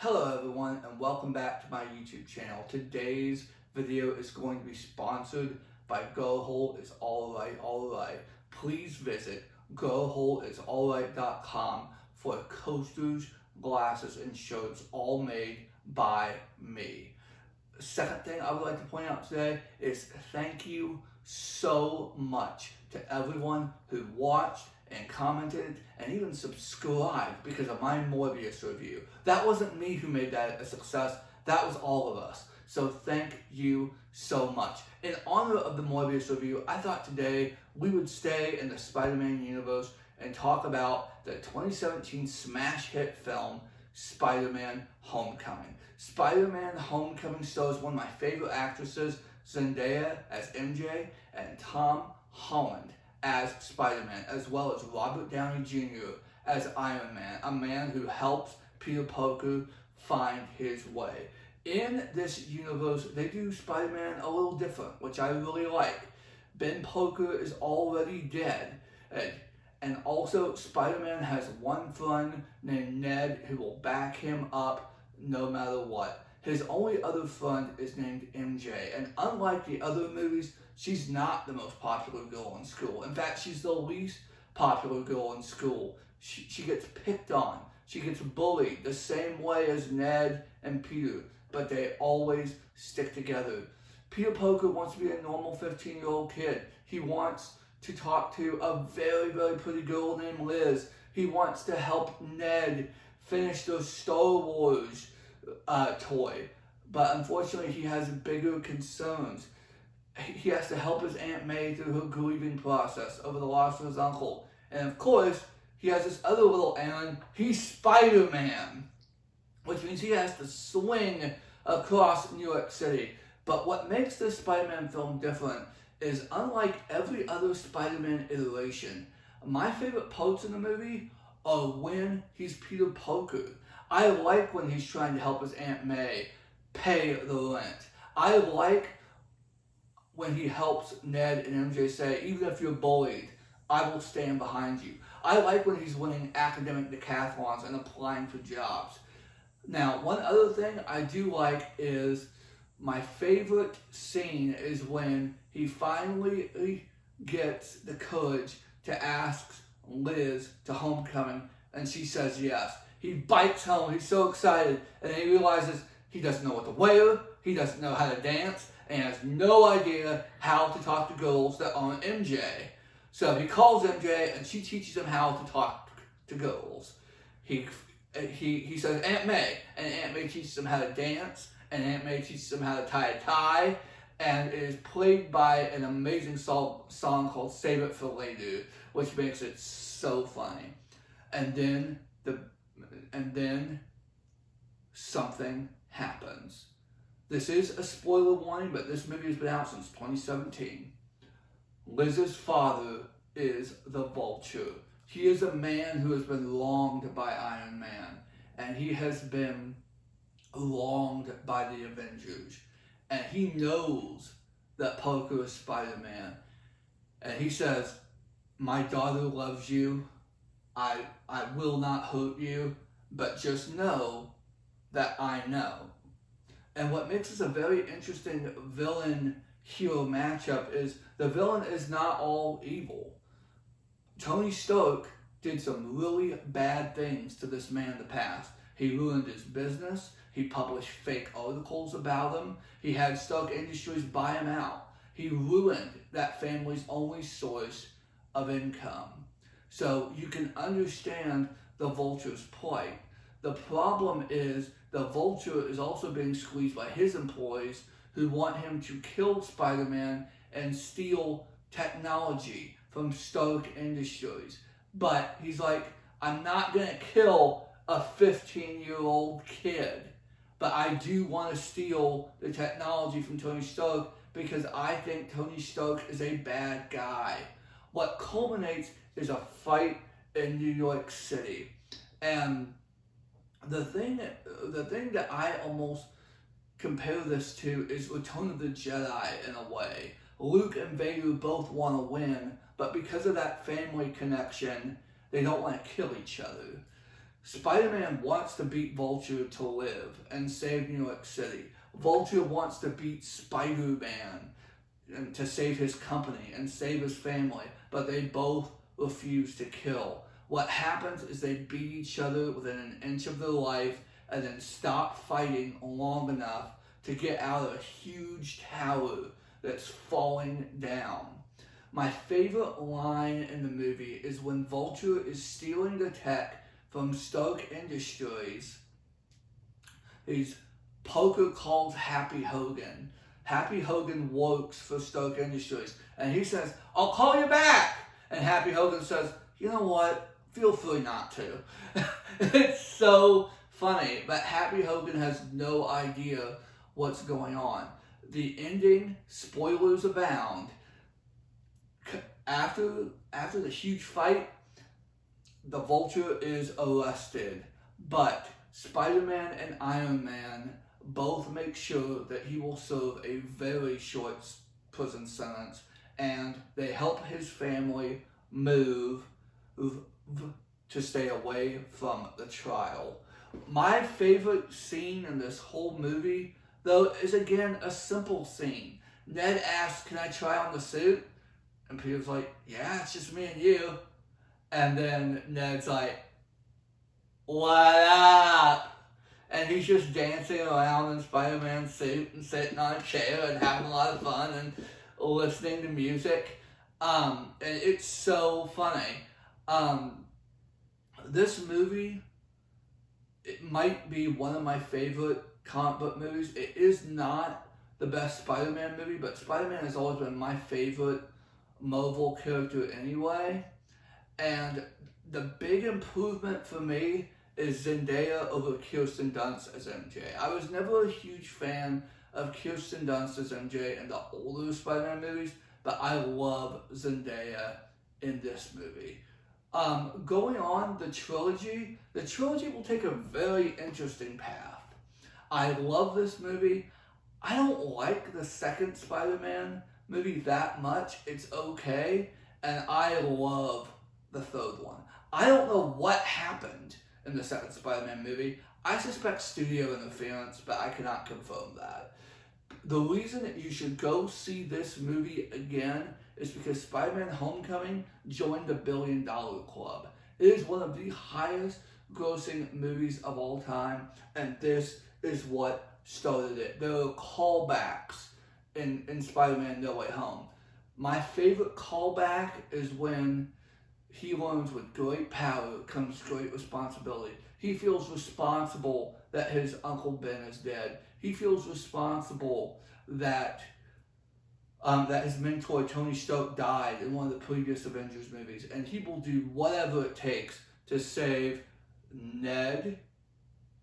Hello everyone and welcome back to my YouTube channel. Today's video is going to be sponsored by GoHoleIsAllright. Please visit GoHoleIsAllright.com for coasters, glasses, and shirts all made by me. The second thing I would like to point out today is thank you so much to everyone who watched and commented and even subscribed because of my Morbius review. That wasn't me who made that a success, that was all of us. So thank you so much. In honor of the Morbius review, I thought today we would stay in the Spider-Man universe and talk about the 2017 smash hit film, Spider-Man Homecoming. Spider-Man Homecoming stars one of my favorite actresses, Zendaya as MJ, and Tom Holland as Spider-Man, as well as Robert Downey Jr. as Iron Man, a man who helps Peter Parker find his way. In this universe, they do Spider-Man a little different, which I really like. Ben Parker is already dead, and also Spider-Man has one friend named Ned who will back him up no matter what. His only other friend is named MJ, and unlike the other movies, she's not the most popular girl in school. In fact, she's the least popular girl in school. She gets picked on. She gets bullied the same way as Ned and Peter, but they always stick together. Peter Parker wants to be a normal 15-year-old kid. He wants to talk to a very, very pretty girl named Liz. He wants to help Ned finish the Star Wars toy, but unfortunately he has bigger concerns. He has to help his Aunt May through her grieving process over the loss of his uncle. And of course, he has this other little errand. He's Spider-Man, which means he has to swing across New York City. But what makes this Spider-Man film different is, unlike every other Spider-Man iteration, my favorite parts in the movie are when he's Peter Parker. I like when he's trying to help his Aunt May pay the rent. I like when he helps Ned and MJ say, even if you're bullied, I will stand behind you. I like when he's winning academic decathlons and applying for jobs. Now, one other thing I do like is, my favorite scene is when he finally gets the courage to ask Liz to homecoming, and she says yes. He bikes home, he's so excited, and then he realizes he doesn't know what to wear, he doesn't know how to dance, and has no idea how to talk to girls that aren't MJ. So he calls MJ, and she teaches him how to talk to girls. He says Aunt May, and Aunt May teaches him how to dance, and Aunt May teaches him how to tie a tie, and it is played by an amazing song called Save It For Later, which makes it so funny. And then something happens. This is a spoiler warning, but this movie has been out since 2017. Liz's father is the Vulture. He is a man who has been wronged by Iron Man, and he has been wronged by the Avengers. And he knows that Parker is Spider-Man. And he says, my daughter loves you. I will not hurt you, but just know that I know. And what makes this a very interesting villain-hero matchup is the villain is not all evil. Tony Stark did some really bad things to this man in the past. He ruined his business. He published fake articles about him. He had Stark Industries buy him out. He ruined that family's only source of income. So you can understand the Vulture's plight. The problem is the Vulture is also being squeezed by his employees who want him to kill Spider-Man and steal technology from Stark Industries. But he's like, I'm not going to kill a 15-year-old kid, but I do want to steal the technology from Tony Stark because I think Tony Stark is a bad guy. What culminates is a fight in New York City. And the thing that I almost compare this to is Return of the Jedi in a way. Luke and Vader both want to win, but because of that family connection, they don't want to kill each other. Spider-Man wants to beat Vulture to live and save New York City. Vulture wants to beat Spider-Man and to save his company and save his family, but they both refuse to kill. What happens is they beat each other within an inch of their life and then stop fighting long enough to get out of a huge tower that's falling down. My favorite line in the movie is when Vulture is stealing the tech from Stark Industries. He's Poker calls Happy Hogan. Happy Hogan works for Stark Industries, and he says, "I'll call you back." And Happy Hogan says, "You know what? Feel free not to." It's so funny, but Happy Hogan has no idea what's going on. The ending, spoilers abound. After the huge fight, the Vulture is arrested, but Spider-Man and Iron Man both make sure that he will serve a very short prison sentence, and they help his family move to stay away from the trial. My favorite scene in this whole movie, though, is again a simple scene. Ned asks, "Can I try on the suit?" And Peter's like, "Yeah, it's just me and you." And then Ned's like, "What up?" And he's just dancing around in Spider-Man's suit and sitting on a chair and having a lot of fun and listening to music. And it's so funny. This movie, it might be one of my favorite comic book movies. It is not the best Spider-Man movie, but Spider-Man has always been my favorite Marvel character anyway. And the big improvement for me is Zendaya over Kirsten Dunst as MJ. I was never a huge fan of Kirsten Dunst as MJ in the older Spider-Man movies, but I love Zendaya in this movie. Going on, the trilogy will take a very interesting path. I love this movie. I don't like the second Spider-Man movie that much. It's okay, and I love the third one. I don't know what happened in the second Spider-Man movie. I suspect studio interference, but I cannot confirm that. The reason that you should go see this movie again is because Spider-Man Homecoming joined the $1 billion club. It is one of the highest grossing movies of all time, and this is what started it. There are callbacks in Spider-Man No Way Home. My favorite callback is when he learns with great power comes great responsibility. He feels responsible that his Uncle Ben is dead. He feels responsible that his mentor Tony Stark died in one of the previous Avengers movies, and he will do whatever it takes to save Ned,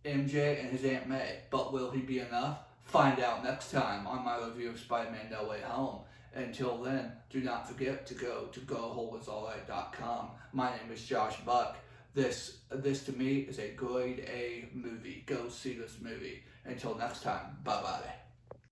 MJ, and his Aunt May. But will he be enough? Find out next time on my review of Spider-Man No Way Home. Until then, do not forget to go to GoWholeIsAlright.com. My name is Josh Buck. This to me is a grade A movie. Go see this movie. Until next time, bye-bye.